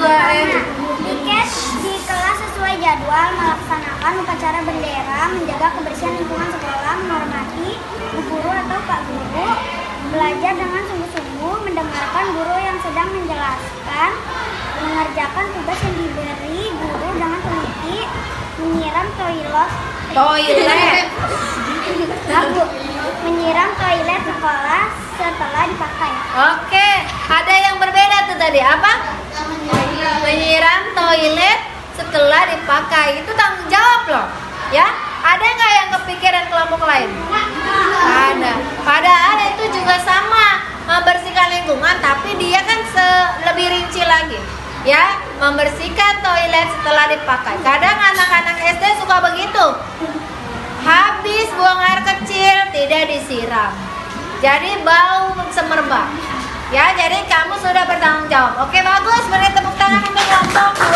tiket di kelas sesuai jadwal, melaksanakan upacara bendera, menjaga kebersihan lingkungan sekolah, menghormati bu guru atau pak guru, belajar dengan sungguh-sungguh, mendengarkan guru yang sedang menjelaskan, mengerjakan tugas yang diberi guru dengan teliti, menyiram toilet menyiram toilet sekolah setelah dipakai. Oke, ada yang berbeda tuh tadi apa? Menyiram toilet setelah dipakai. Itu tanggung jawab loh. Ya, ada nggak yang kepikiran kelompok lain? Ada. Padahal itu juga sama, membersihkan lingkungan, tapi dia kan lebih rinci lagi. Ya, membersihkan toilet setelah dipakai. Kadang anak-anak SD suka begitu. Habis buang air kecil tidak disiram. Jadi bau semerbak. Ya, jadi kamu sudah bertanggung jawab. Oke, bagus. Beri tepuk tangan untuk kelompok 2.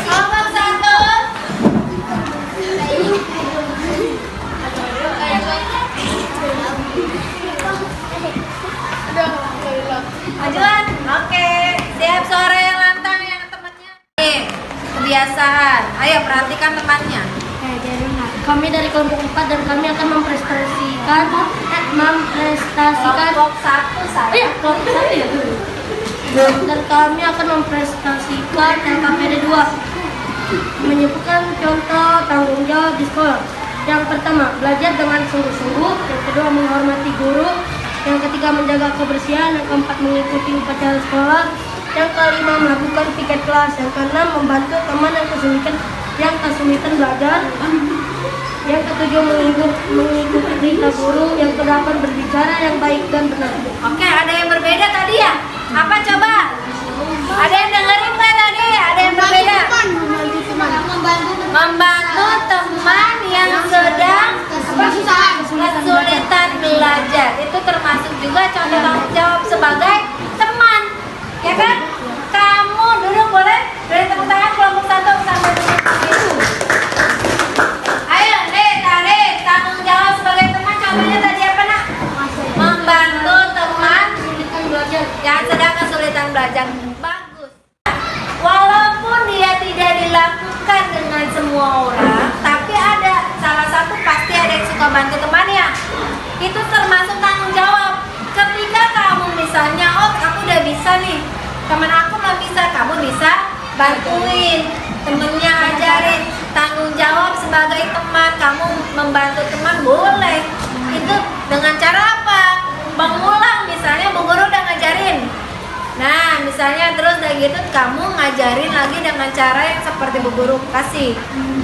Kelompok 1. Majuan. Oke. Siap suara yang lantang yang temannya. Kebiasaan. Ayo perhatikan temannya. Kami dari kelompok 4 dan kami akan memprestasikan Kelompok 1 saya. kelompok 1 ya. Dan kami akan memprestasikan LKPD 2 menyebutkan contoh tanggung jawab di sekolah. Yang pertama, belajar dengan sungguh-sungguh. Yang kedua, menghormati guru. Yang ketiga, menjaga kebersihan. Yang keempat, mengikuti upacara sekolah. Yang kelima, melakukan piket kelas. Yang keenam, membantu teman yang kesulitan belajar. Yang ketujuh, mengikuti perintah guru. Yang kedelapan, berbicara yang baik dan benar. Oke, ada yang berbeda tadi ya? Apa coba? Ada yang dengerin nggak tadi? Ada yang berbeda? Membantu teman yang sedang kesulitan belajar. Itu termasuk juga contoh tanggung jawab sebagai teman. Ya kan? Kamu duduk boleh? Beri tepuk tangan kelompok 1 sampai itu. Ayo, tadi tanggung jawab sebagai teman. Contohnya tadi apa nak? Membantu teman yang sedang kesulitan belajar. Bagus. Walaupun dia tidak dilakukan dengan semua orang, tapi ada salah satu pasti ada yang suka bantu temannya. Itu termasuk tanggung jawab. Ketika kamu misalnya, oh aku udah bisa nih, teman aku belum bisa, kamu bisa bantuin temennya, ajarin. Tanggung jawab sebagai teman, kamu membantu teman boleh. Itu dengan cara apa? Mengulang, misalnya bu guru udah ngajarin. Nah, misalnya terus udah gitu kamu ngajarin lagi dengan cara yang seperti bu guru kasih.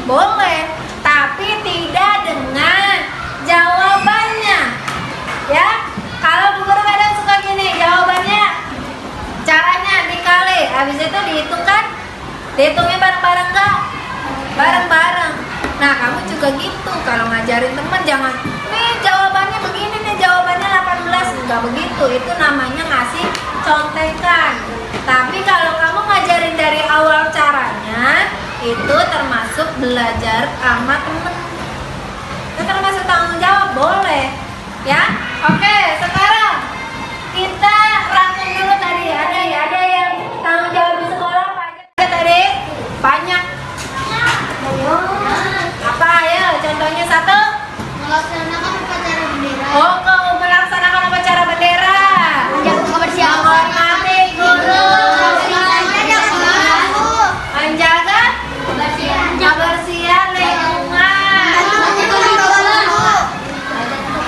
Boleh, tapi tidak dengan jawabannya. Ya, kalau bu guru kadang suka gini, jawabannya caranya dikali, habis itu dihitung kan? Dihitungnya bareng-bareng enggak? Bareng-bareng. Nah, kamu juga gitu. Kalau ngajarin teman jangan, nih jawabannya begini nih, jawabannya 18. Enggak begitu. Itu namanya ngasih contekan. Tapi kalau kamu ngajarin dari awal caranya, itu termasuk belajar sama temen. Itu termasuk tanggung jawab, boleh. Ya, oke. Sekarang kita rangkum dulu tadi. Ada yang tanggung jawab di sekolah apa aja tadi? Banyak. Apa ayo? Contohnya 1. Melaksanakan upacara bendera. Oh, kau melaksanakan upacara bendera. Menjaga kebersihan. Menghormati guru. Menjaga kebersihan lingkungan.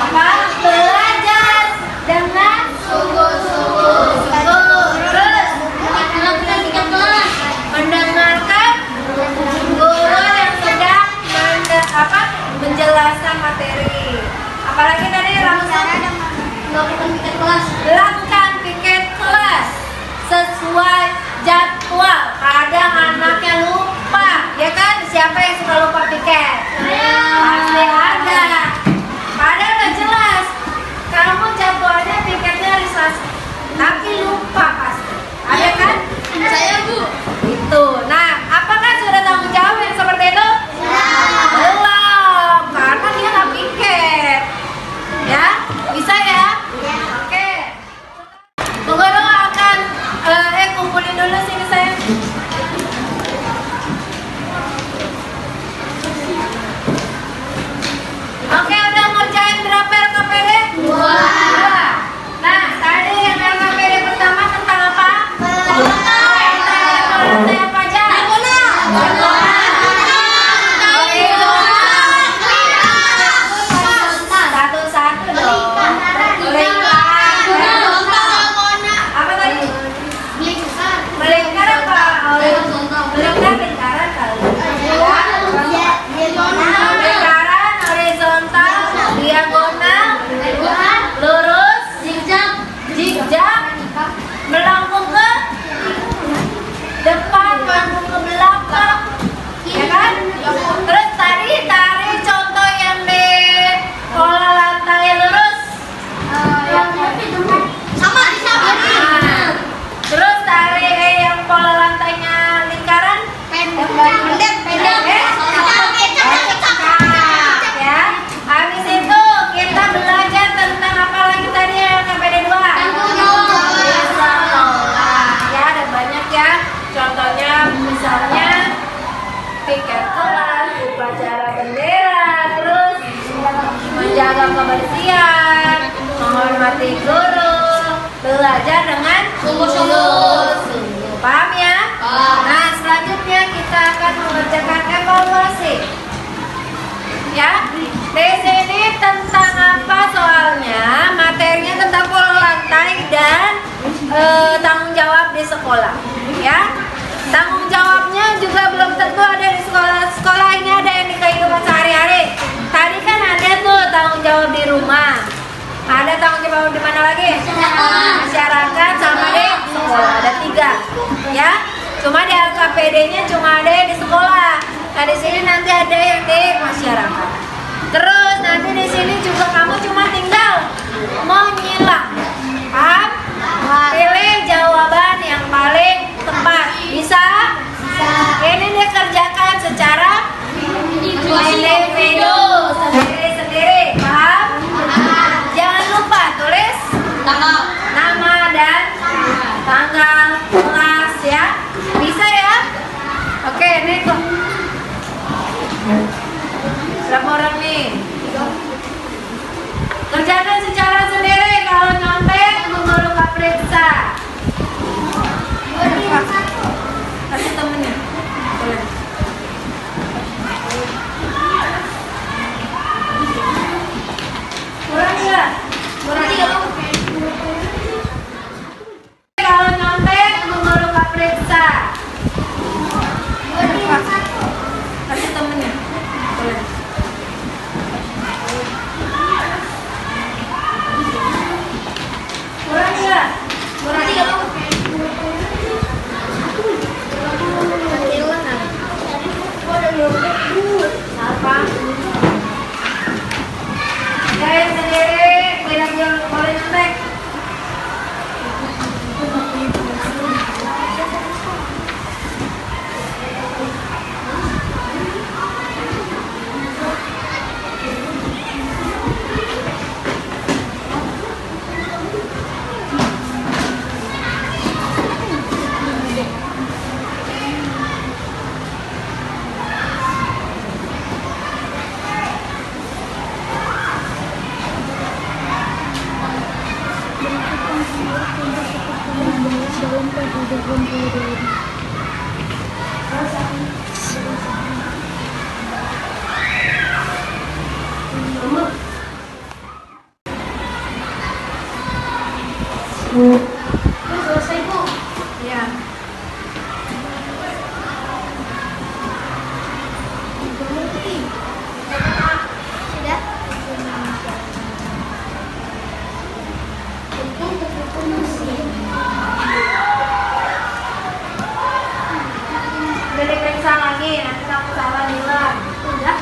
Apa? Belajar dengan sungguh-sungguh. Terus mendengarkan guru yang sedang menjelaskan materi. Apalagi tadi langsung Melakukan piket kelas. lakukan piket kelas sesuai jadwal. Kadang anaknya lupa, ya kan? Siapa yang suka lupa piket? Pasti ada. Padahal udah jelas. Kamu jadwalnya piketnya hari Selasa, tapi lupa pasti. Ada kan? Saya bu. Itu. Nah, apakah sudah tanggung jawab yang seperti itu? Belum, karena dia nggak piket. Ya, bisa ya? Oke. Bu Guru akan kumpulin dulu sini saya. seperti guru, belajar dengan sungguh-sungguh. Paham ya? Nah, selanjutnya kita akan mengerjakan evaluasi. Ya, di sini tentang apa soalnya? Materinya tentang pola lantai dan tanggung jawab di sekolah. Ya, tanggung jawabnya juga belum tentu ada di sekolah. Ini ada yang di kehidupan sehari-hari. Tadi kan ada tuh tanggung jawab di rumah. Ada tanggung jawab di mana lagi? Masyarakat sama di sekolah. Ada 3. Ya, cuma di LKPD-nya cuma ada yang di sekolah. Nah, di sini nanti ada yang di masyarakat. Terus nanti di sini juga kamu cuma tinggal menyilang. Paham? Pilih jawaban yang paling tepat. Bisa? Ini dikerjakan secara individu, sendiri-sendiri. Paham? Jangan lupa tulis nama dan tanggal kelas ya. Bisa ya? Oke, nih kok. Berapa orang nih? Kerjakan secara sendiri. Kalau nyontek, guru nggak periksa. Kasih temennya. Boleh. Kurang nggak? Kurang nggak? Kalau nyontek, guru nggak periksa. Kasih temennya. Boleh. Kurang nggak? Kurang nggak? Apa? Kerjain sendiri, tidak boleh nyontek. Selesai, Bu. Ya. Sudah? Udah diperiksa lagi, nanti kamu salah nilai. Udah.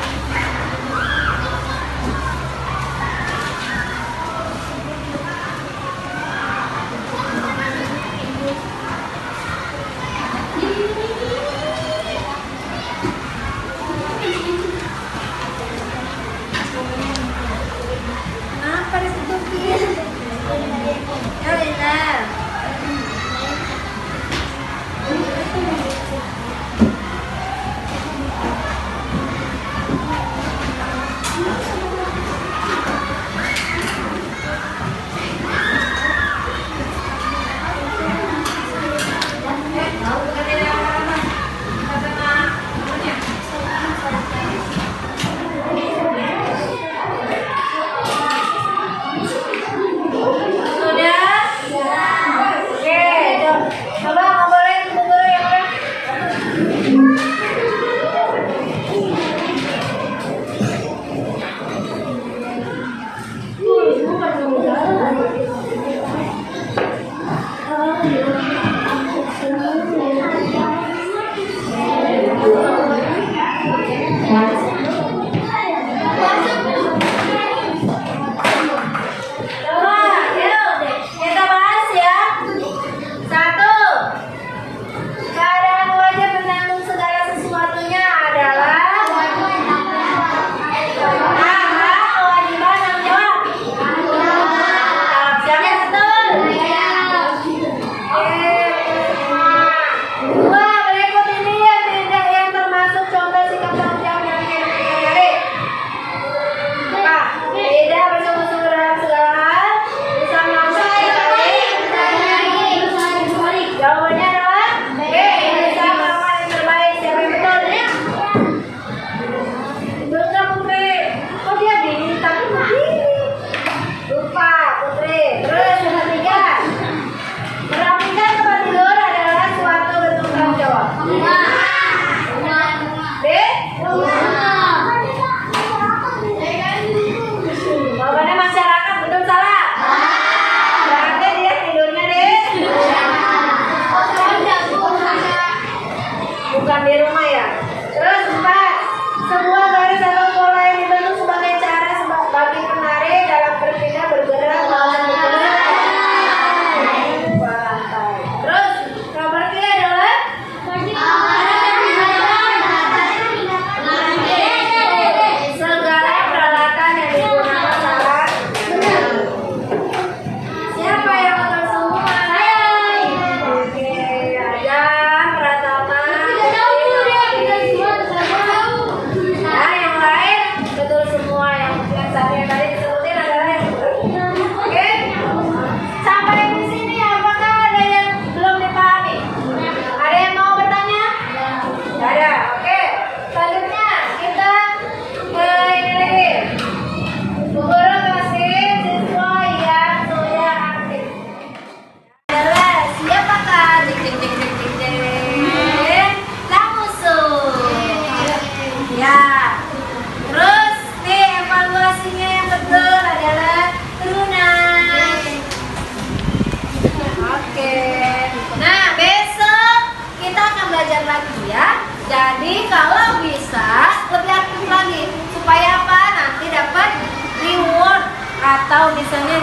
misalnya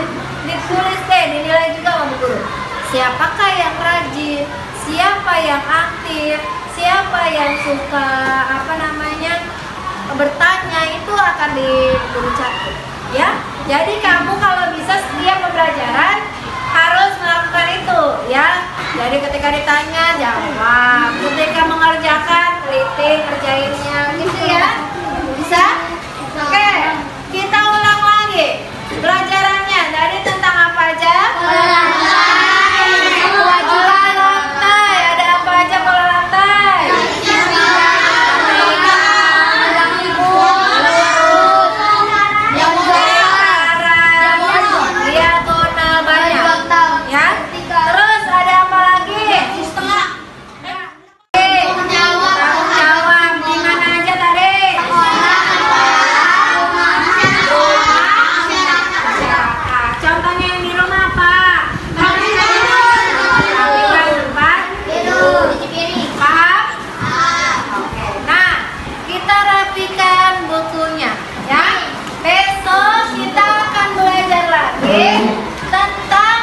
ditulis deh, dinilai juga sama Bu Guru. Siapakah yang rajin? Siapa yang aktif? Siapa yang suka bertanya, itu akan di guru catat ya. Jadi kamu kalau bisa setiap pembelajaran harus melakukan itu ya. Jadi ketika ditanya jawab, ketika mengerjakan teliti kerjainnya gitu ya. Bisa? Oke, kita ulang lagi pelajarannya. Tadi tentang apa aja? Pola lantai. Ada apa aja pola lantai? Diagonal banyak ya. Terus ada apa lagi? Tanggung jawab di mana aja tadi? Contohnya yang di rumah apa? Rapikan tempat tidur. Paham? Oke. Nah, kita rapikan bukunya ya. Besok kita akan belajar lagi tentang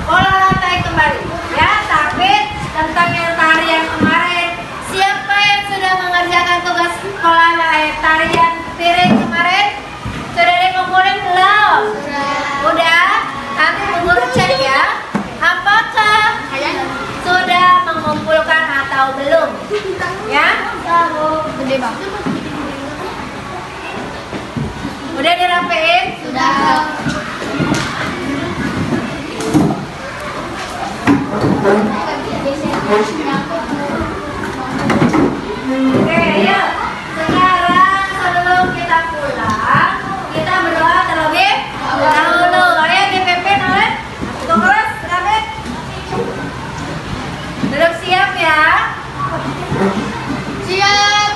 pola lantai kembali ya. Tapi tentang yang tarian kemarin, siapa yang sudah mengerjakan tugas pola tarian piring kemarin? Sudah dikumpulin belum? Udah? Nanti Bu Guru cek ya. Apakah sudah mengumpulkan atau belum? Ya? Gede banget. Udah dirapiin? Sudah. Oke, yuk. Sekarang sebelum kita pulang, kita berdoa terlebih dahulu. Ayo dipimpin oleh Ketua Kelas, Rabit. Duduk siap ya. Siap.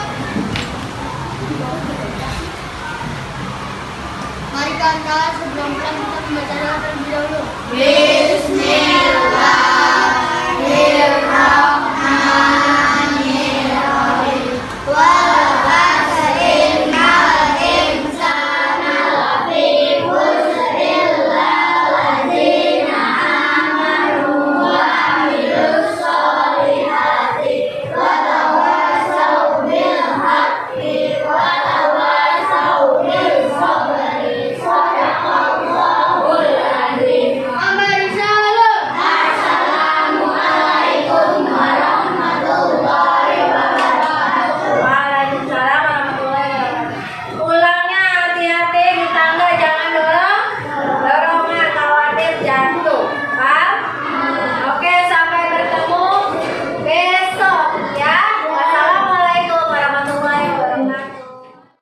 Mari kawan-kawan sebelum pulang kita membaca doa terlebih dahulu. Bismillahirrahmanirrahim.